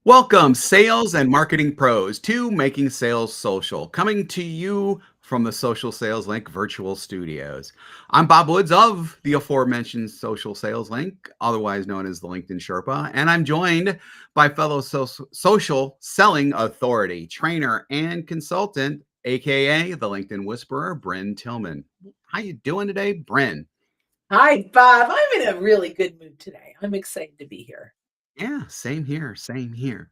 Welcome, sales and marketing pros, to Making Sales Social, coming to you from the Social Sales Link virtual studios. I'm Bob Woods of the aforementioned Social Sales Link, otherwise known as the LinkedIn Sherpa, and I'm joined by fellow social selling authority, trainer, and consultant, aka the LinkedIn Whisperer, Bryn Tillman. How you doing today, Bryn? Hi, Bob. I'm in a really good mood today. I'm excited to be here. Yeah, same here, same here.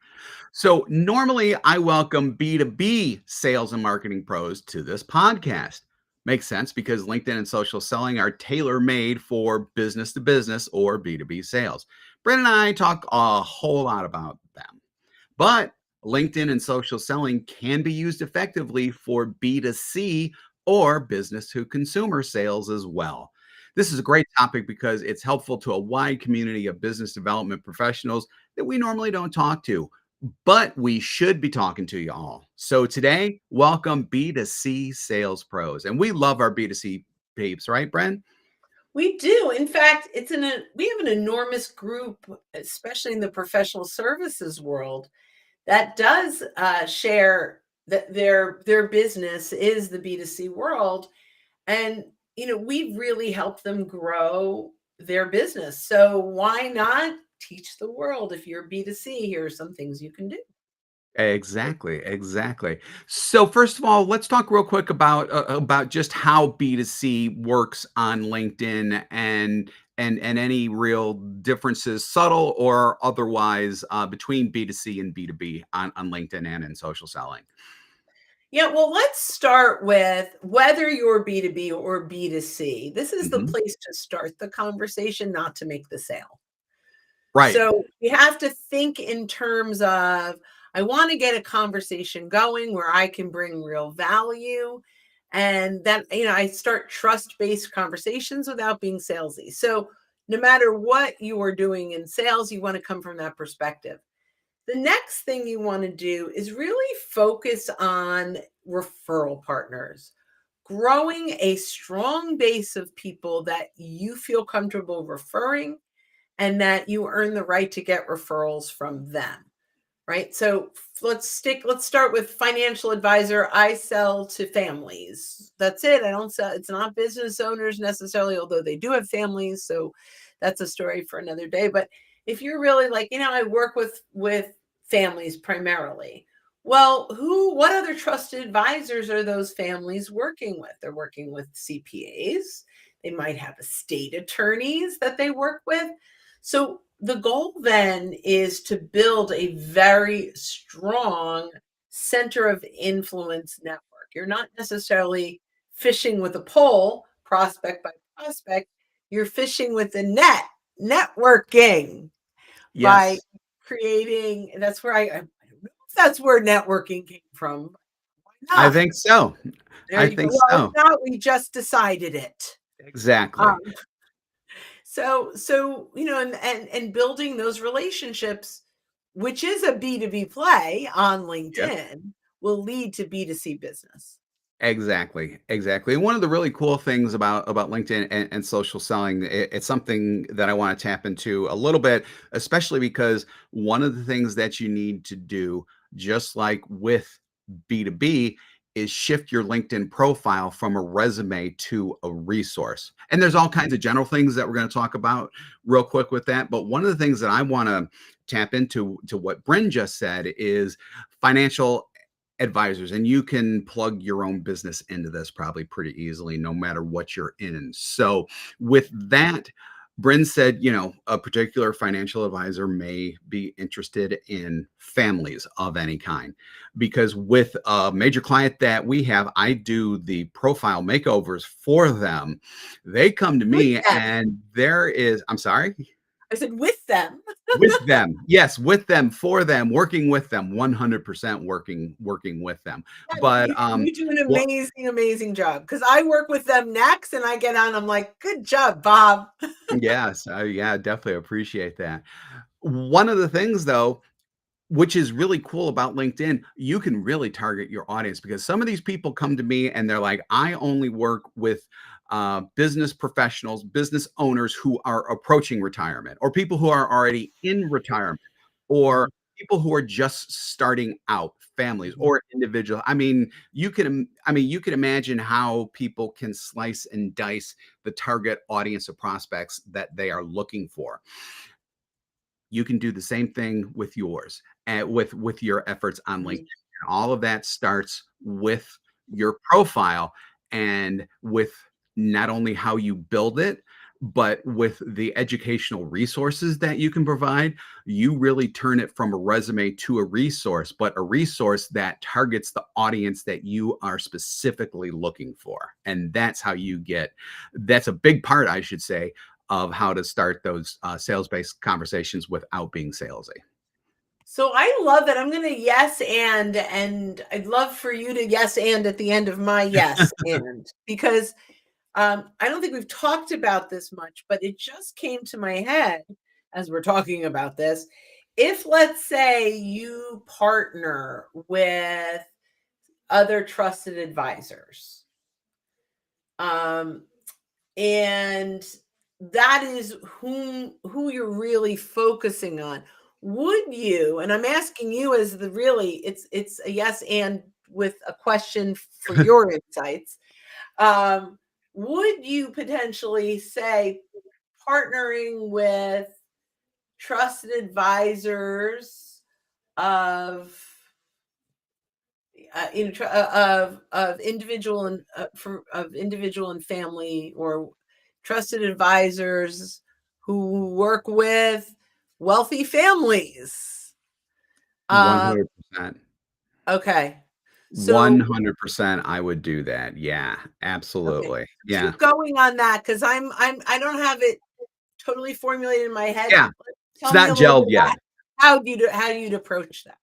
So, normally I welcome B2B sales and marketing pros to this podcast. Makes sense because LinkedIn and social selling are tailor made for business to business or B2B sales. Brent and I talk a whole lot about them, but LinkedIn and social selling can be used effectively for B2C or business to consumer sales as well. This is a great topic because it's helpful to a wide community of business development professionals that we normally don't talk to, but we should be talking to you all. So today, welcome B2C sales pros. And we love our B2C peeps, right, Brent? We do. In fact, we have an enormous group, especially in the professional services world, that does share that their business is the B2C world, and we've really helped them grow their business. So why not teach the world? If you're B2C, here are some things you can do. Exactly, exactly. So first of all, let's talk real quick about just how B2C works on LinkedIn and any real differences, subtle or otherwise, between B2C and B2B on LinkedIn and in social selling. Yeah, well, let's start with whether you're B2B or B2C. This is the Mhm. place to start the conversation, not to make the sale. Right. So you have to think in terms of, I want to get a conversation going where I can bring real value. And then, I start trust-based conversations without being salesy. So no matter what you are doing in sales, you want to come from that perspective. The next thing you want to do is really focus on referral partners, growing a strong base of people that you feel comfortable referring and that you earn the right to get referrals from them. Right. So let's start with financial advisor. I sell to families. That's it. I don't sell, it's not business owners necessarily, although they do have families. So that's a story for another day. But if you're really like, I work with families primarily. Well, what other trusted advisors are those families working with? They're working with CPAs. They might have estate attorneys that they work with. So the goal then is to build a very strong center of influence network. You're not necessarily fishing with a pole, prospect by prospect. You're fishing with the net, networking by Yes. creating. That's where I don't know if that's where networking came from. Why I not? think so. There I you go. think Well, if so. not, we just decided it. Exactly. Um, so and building those relationships, which is a B2B play on Yep. LinkedIn, will lead to B2C business. Exactly, exactly. And one of the really cool things about LinkedIn and social selling, it's something that I want to tap into a little bit, especially because one of the things that you need to do, just like with B2B, is shift your LinkedIn profile from a resume to a resource. And there's all kinds of general things that we're going to talk about real quick with that. But one of the things that I want to tap into to what Bryn just said is financial advisors, and you can plug your own business into this probably pretty easily no matter what you're in. So with that, Bryn said, a particular financial advisor may be interested in families of any kind. Because with a major client that we have, I do the profile makeovers for them. They come to With me them. and there is, I'm sorry? I said with them. With them. Yes, with them, for them, working with them, 100% working with them. Yeah, But, you do an what amazing, amazing job. Because I work with them next and I get on, I'm like, good job, Bob. yes, yeah, definitely appreciate that. One of the things, though, which is really cool about LinkedIn, you can really target your audience because some of these people come to me and they're like, I only work with business professionals, business owners who are approaching retirement, or people who are already in retirement, or people who are just starting out, families Mhm. or individual. I mean, you can imagine how people can slice and dice the target audience of prospects that they are looking for. You can do the same thing with yours and with your efforts on LinkedIn. Mhm. And all of that starts with your profile and with not only how you build it, but with the educational resources that you can provide. You really turn it from a resume to a resource, but a resource that targets the audience that you are specifically looking for. And that's how you get, that's a big part, I should say, of how to start those sales-based conversations without being salesy. So I love that. I'm going to yes and I'd love for you to yes and at the end of my yes and because I don't think we've talked about this much, but it just came to my head as we're talking about this. If let's say you partner with other trusted advisors, um, and that is who you're really focusing on, would you, and I'm asking you as the really, it's a yes and with a question for your insights, um, would you potentially say partnering with trusted advisors of of individual and of individual and family, or trusted advisors who work with wealthy families? Um, 100%. okay, so 100% I would do that. Yeah, okay, absolutely. Yeah. keep going on that because I don't have it totally formulated in my head. Yeah. It's Tell me not a little bit gelled yet. about how you'd approach that.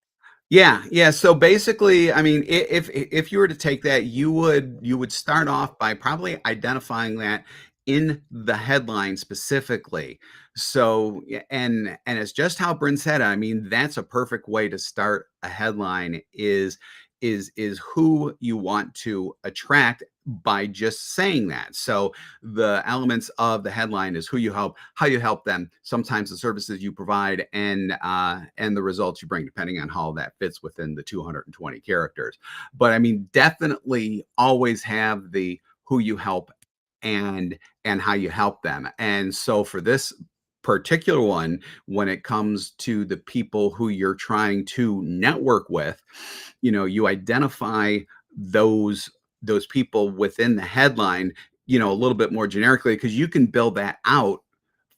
Yeah, yeah. So basically, I mean, if you were to take that, you would start off by probably identifying that in the headline specifically. So, and it's just how Bryn said it. I mean, that's a perfect way to start a headline is who you want to attract by just saying that. So the elements of the headline is who you help, how you help them, sometimes the services you provide, and the results you bring, depending on how that fits within the 220 characters. But I mean, definitely always have the who you help and how you help them. And so for this particular one, when it comes to the people who you're trying to network with, you identify those those people within the headline, a little bit more generically, because you can build that out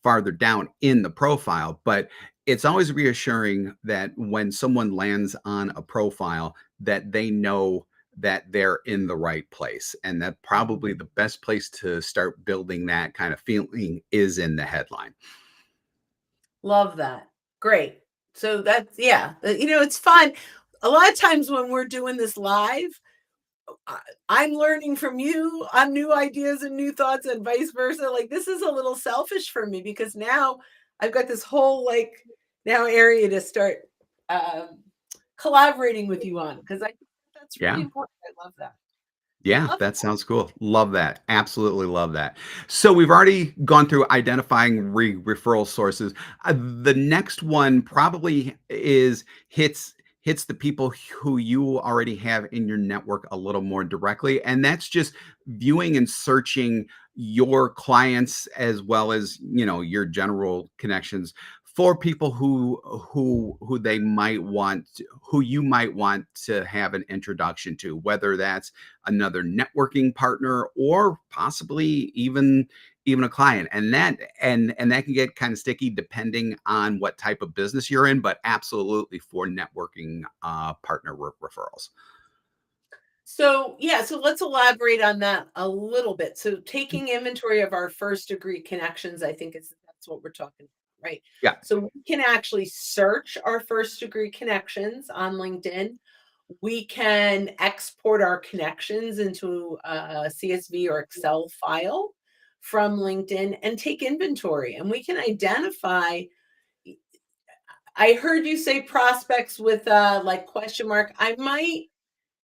farther down in the profile. But it's always reassuring that when someone lands on a profile, that they know that they're in the right place, and that probably the best place to start building that kind of feeling is in the headline. Love that. Great. So that's, yeah, it's fun. A lot of times when we're doing this live, I, I'm learning from you on new ideas and new thoughts and vice versa. Like this is a little selfish for me because now I've got this whole like now area to start um, collaborating with you on because I think that's really Yeah. important. I love that. Yeah, Love that sounds cool. Love that. Absolutely love that. So we've already gone through identifying referral sources. The next one probably is hits the people who you already have in your network a little more directly, and that's just viewing and searching your clients as well as your general connections for people who they might who you might want to have an introduction to, whether that's another networking partner or possibly even a client. And that can get kind of sticky depending on what type of business you're in, but absolutely for networking partner referrals. So, yeah, so let's elaborate on that a little bit. So, taking inventory of our first degree connections, I think that's what we're talking about, right? Yeah. So, we can actually search our first degree connections on LinkedIn. We can export our connections into a CSV or Excel file from LinkedIn and take inventory. And we can identify. I heard you say prospects with like question mark. I might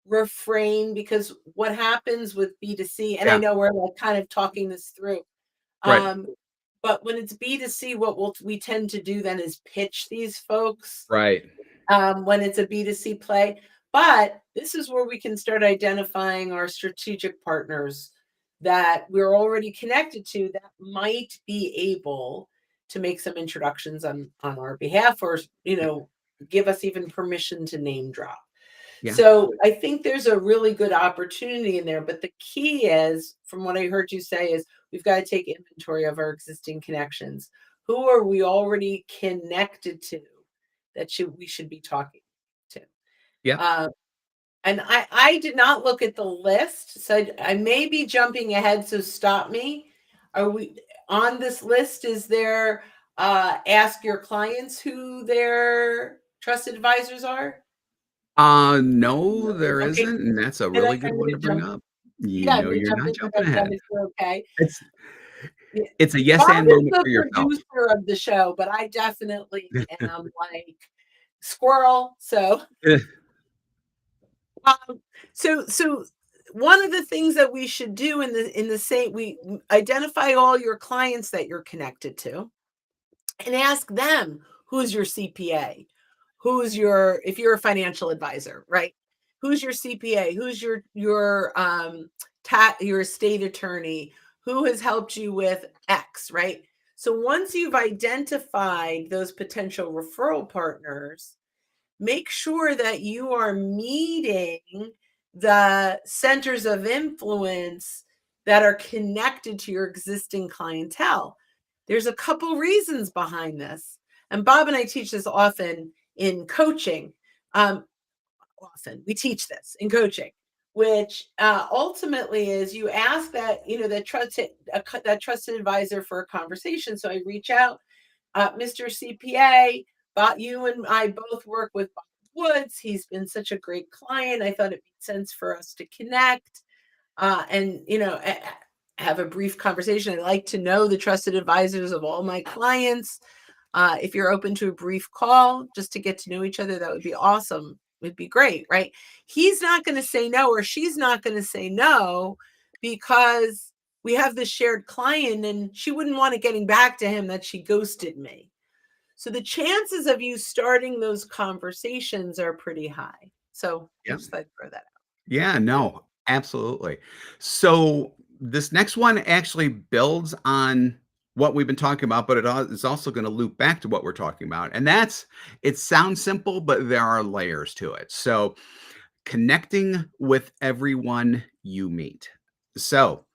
refrain because what happens with B2C, and I Yeah. know we're like kind of talking this through, Right. um, but when it's B2C, what we tend to do then is pitch these folks Right. when it's a B2C play. But this is where we can start identifying our strategic partners that we're already connected to that might be able to make some introductions on our behalf, or give us even permission to name drop. Yeah. So I think there's a really good opportunity in there. But the key is, from what I heard you say, is we've got to take inventory of our existing connections. Who are we already connected to that we should be talking to? Yep. Uh, and I did not look at the list, so I may be jumping ahead. So stop me. Are we on this list? Is there ask your clients who their trusted advisors are? No, No. there Okay, isn't, and that's a then really good I'm one gonna to bring jump. up. You Yeah, I'm know gonna you're jump not into jumping that then ahead. if you're okay. It's Yeah. it's a yes Bob and is moment the for yourself. producer of the show, but I definitely am like squirrel. So, um, so one of the things that we should do in the same, we identify all your clients that you're connected to and ask them, who's your CPA? Who's your, if you're a financial advisor, right? Who's your CPA? Who's your estate attorney? Who has helped you with X, right? So once you've identified those potential referral partners, make sure that you are meeting the centers of influence that are connected to your existing clientele. There's a couple reasons behind this. And Bob and I teach this often in coaching. Um, Often we teach this in coaching, which ultimately is you ask that trusted advisor for a conversation. So I reach out, Mr. CPA, but you and I both work with Bob Woods. He's been such a great client. I thought it made sense for us to connect, and have a brief conversation. I like to know the trusted advisors of all my clients. If you're open to a brief call just to get to know each other, that would be awesome. Would be great, right? He's not going to say no, or she's not going to say no, because we have this shared client and she wouldn't want it getting back to him that she ghosted me. So the chances of you starting those conversations are pretty high. So I Yep. just thought I'd throw that out. Yeah, no, absolutely. So this next one actually builds on what we've been talking about, but it's also going to loop back to what we're talking about. And that's, it sounds simple, but there are layers to it. So connecting with everyone you meet. So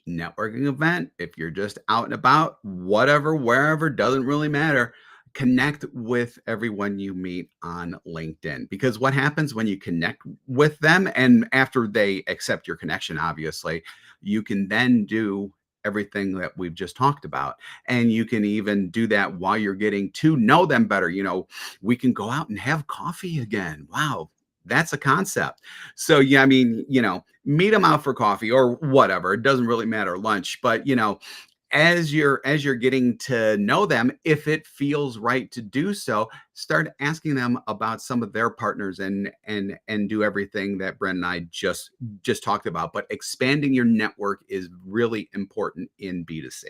networking event, if you're just out and about, whatever, wherever, doesn't really matter. Connect with everyone you meet on LinkedIn, because what happens when you connect with them and after they accept your connection, obviously, you can then do everything that we've just talked about. And you can even do that while you're getting to know them better. We can go out and have coffee again. Wow, that's a concept. So, yeah, I mean, meet them out for coffee or whatever. It doesn't really matter, lunch, but as you're getting to know them, if it feels right to do so, start asking them about some of their partners and do everything that Brent and I just talked about. But expanding your network is really important in B2C.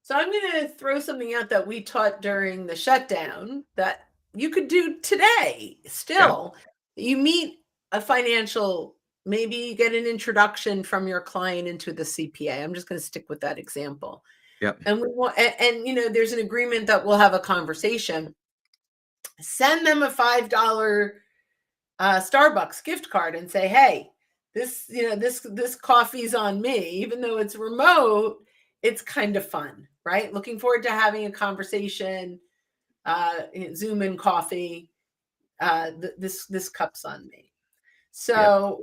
So I'm going to throw something out that we taught during the shutdown that you could do today Yep. still. You meet a financial, maybe you get an introduction from your client into the CPA. I'm just going to stick with that example. Yep. And we want, there's an agreement that we'll have a conversation. Send them a $5 Starbucks gift card and say, hey, this coffee's on me, even though it's remote. It's kind of fun, right? Looking forward to having a conversation, Zoom and coffee. This cup's on me. Yep. So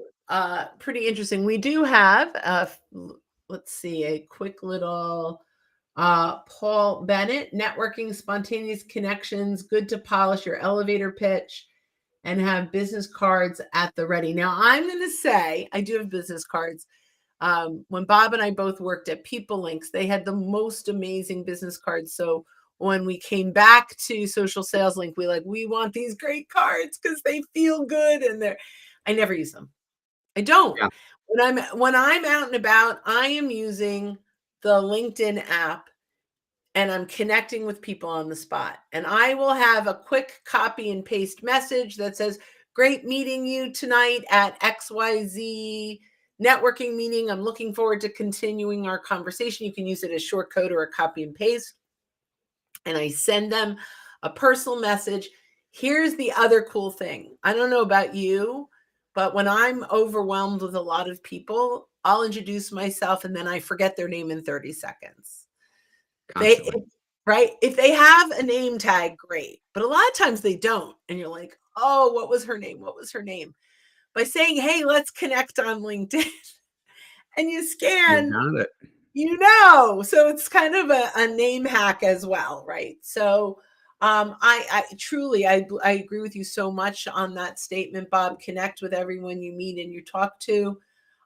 pretty interesting. We do have let's see, a quick little Paul Bennett, networking, spontaneous connections, good to polish your elevator pitch and have business cards at the ready. Now, I'm going to say I do have business cards. When Bob and I both worked at People Links, they had the most amazing business cards. So when we came back to Social Sales Link, we want these great cards because they feel good and I never use them. I don't. Yeah. When I'm out and about, I am using the LinkedIn app and I'm connecting with people on the spot. And I will have a quick copy and paste message that says, "Great meeting you tonight at XYZ networking meeting. I'm looking forward to continuing our conversation." You can use it as short code or a copy and paste. And I send them a personal message. Here's the other cool thing. I don't know about you, but when I'm overwhelmed with a lot of people, I'll introduce myself and then I forget their name in 30 seconds. They Constantly. right? If they have a name tag, great. But a lot of times they don't. And you're like, "Oh, what was her name? What was her name?" By saying, "Hey, let's connect on LinkedIn." And you You scan, got it. so it's kind of a name hack as well, right? So I truly I agree with you so much on that statement, Bob. Connect with everyone you meet and you talk to.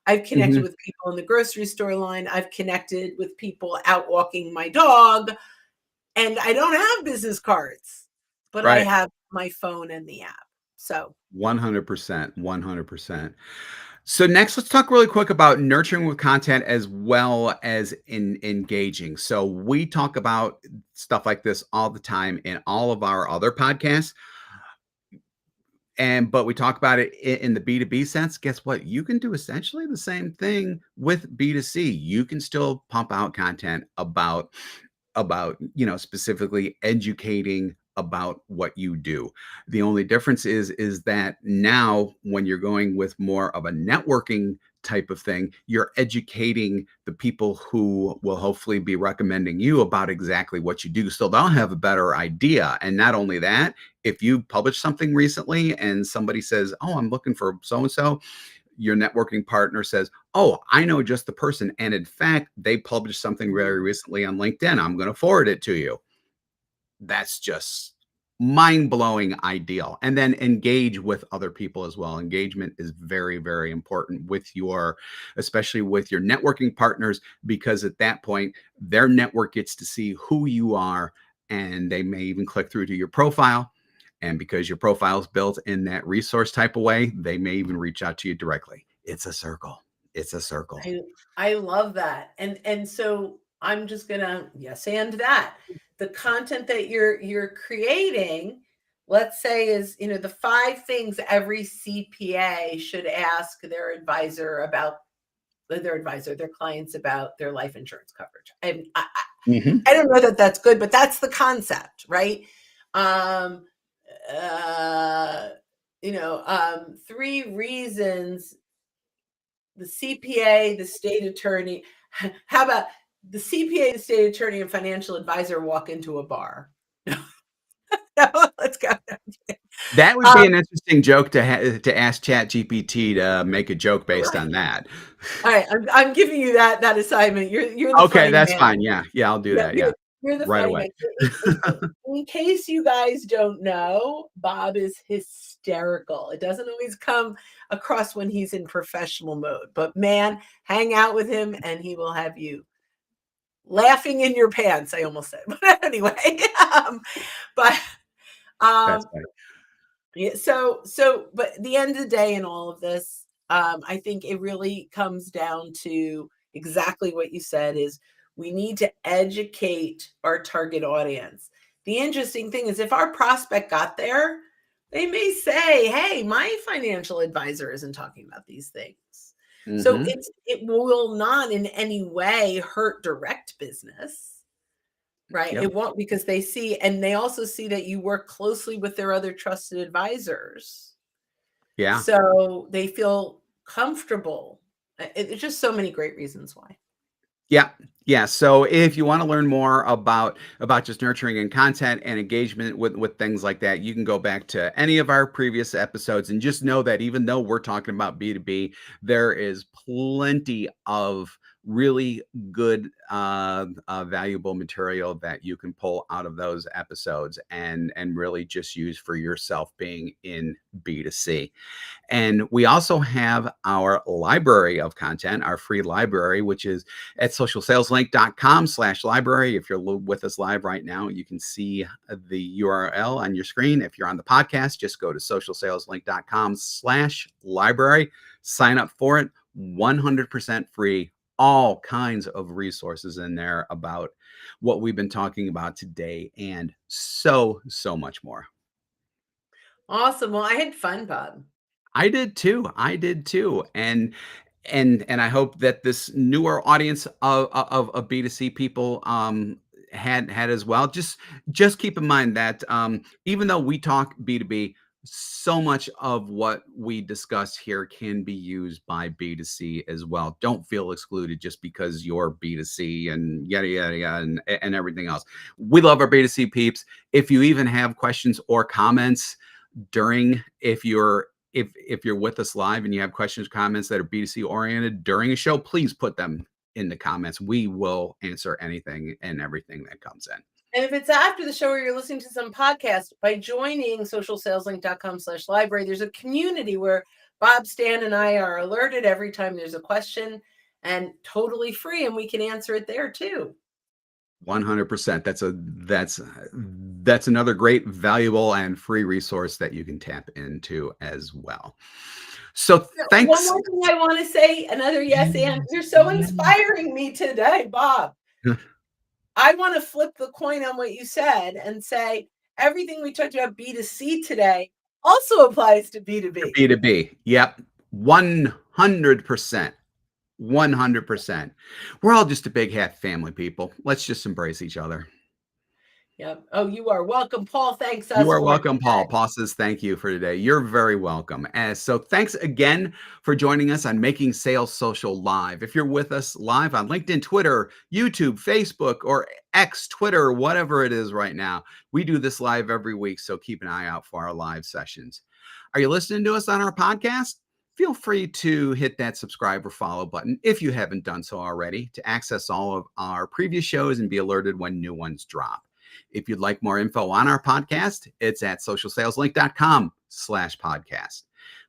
I've connected Mhm. with people in the grocery store line. I've connected with people out walking my dog, and I don't have business cards, but I Right. have my phone and the app. So 100%, 100%. So next, let's talk really quick about nurturing with content as well as in engaging. So we talk about stuff like this all the time in all of our other podcasts. And but we talk about it in the B2B sense. Guess what? You can do essentially the same thing with B2C. You can still pump out content about specifically educating about what you do. The only difference is that now when you're going with more of a networking type of thing, you're educating the people who will hopefully be recommending you about exactly what you do, so they'll have a better idea. And not only that, if you publish something recently and somebody says, "Oh, I'm looking for so and so," your networking partner says, "Oh, I know just the person. And in fact, they published something very mhm. recently on LinkedIn. I'm going to forward it to you." That's just mind-blowing ideal. And then engage with other people as well. Engagement is very, very important with your, especially with your networking partners, because at that point, their network gets to see who you are and they may even click through to your profile. And because your profile is built in that resource type of way, they may even reach out to you directly. It's a circle. It's a circle. I I love that. And so I'm just gonna yes and that. The content that you're creating, let's say is, the 5 things every CPA should ask their clients about their life insurance coverage. Mhm. I don't know that that's good, but that's the concept, right? Um, uh, 3 reasons the CPA, the state attorney. How about the CPA, the state attorney, and financial advisor walk into a bar? No, let's go. That would be Um, an interesting joke to ask ChatGPT to make a joke based right. on that. All right. I'm giving you that assignment. You're the Okay, funny that's man. fine. Yeah, yeah, I'll do Yeah, that. Yeah, you're the right funny away. man. In case you guys don't know, Bob is hysterical. It doesn't always come across when he's in professional mode, but man, hang out with him and he will have you laughing in your pants, I almost said. But anyway, but That's um, funny. yeah, so but at the end of the day in all of this, I think it really comes down to exactly what you said is we need to educate our target audience. The interesting thing is if our prospect got there, they may say, "Hey, my financial advisor isn't talking about these things." So Mhm. it will not in any way hurt direct business. Right, Yep. it won't because they see and they also see that you work closely with their other trusted advisors, Yeah. so they feel comfortable. It's just so many great reasons why. Yeah. Yeah. So if you want to learn more about just nurturing and content and engagement with things like that, you can go back to any of our previous episodes and just know that even though we're talking about B2B, there is plenty of really good valuable material that you can pull out of those episodes and really just use for yourself being in B2C. And we also have our library of content, our free library, which is at socialsaleslink.com/library. If you're with us live right now, you can see the URL on your screen. If you're on the podcast, just go to socialsaleslink.com/library, sign up for it, 100% free, all kinds of resources in there about what we've been talking about today and so much more. Awesome. Well, I had fun, Bob. I did too. I did too. And I hope that this newer audience of B2C people had as well. Just keep in mind that even though we talk B2B, so much of what we discuss here can be used by B2C as well. Don't feel excluded just because you're B2C and yada yada yada and everything else. We love our B2C peeps. If you even have questions or comments during if you're with us live and you have questions comments that are B2C oriented during a show, please put them in the comments. We will answer anything and everything that comes in. And if it's after the show or you're listening to some podcast, by joining socialsaleslink.com/library, there's a community where Bob, Stan, and I are alerted every time there's a question, and totally free, and we can answer it there too. 100%. That's another great, valuable, and free resource that you can tap into as well. So One thanks. more thing I want to say, another yes, and you're so inspiring me today, Bob. I want to flip the coin on what you said and say everything we talked about B2C today also applies to B2B. B2B. Yep. 100%. 100%. We're all just a big happy family, people. Let's just embrace each other. Yep. Oh, you are welcome. Paul thanks You us are for it welcome, Paul. today. Paul says thank you for today. You're very welcome. So thanks again for joining us on Making Sales Social Live. If you're with us live on LinkedIn, Twitter, YouTube, Facebook, or X, Twitter, whatever it is right now, we do this live every week. So keep an eye out for our live sessions. Are you listening to us on our podcast? Feel free to hit that subscribe or follow button if you haven't done so already to access all of our previous shows and be alerted when new ones drop. If you'd like more info on our podcast, it's at socialsaleslink.com/podcast.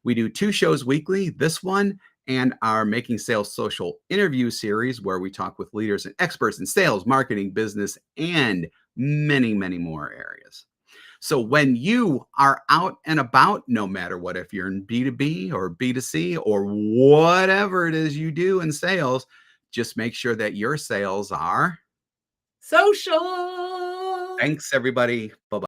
We do 2 shows weekly, this one and our Making Sales Social interview series, where we talk with leaders and experts in sales, marketing, business, and many more areas. So when you are out and about, no matter what, if you're in B2B or B2C or whatever it is you do in sales, just make sure that your sales are. Social. Thanks, everybody. Bye-bye.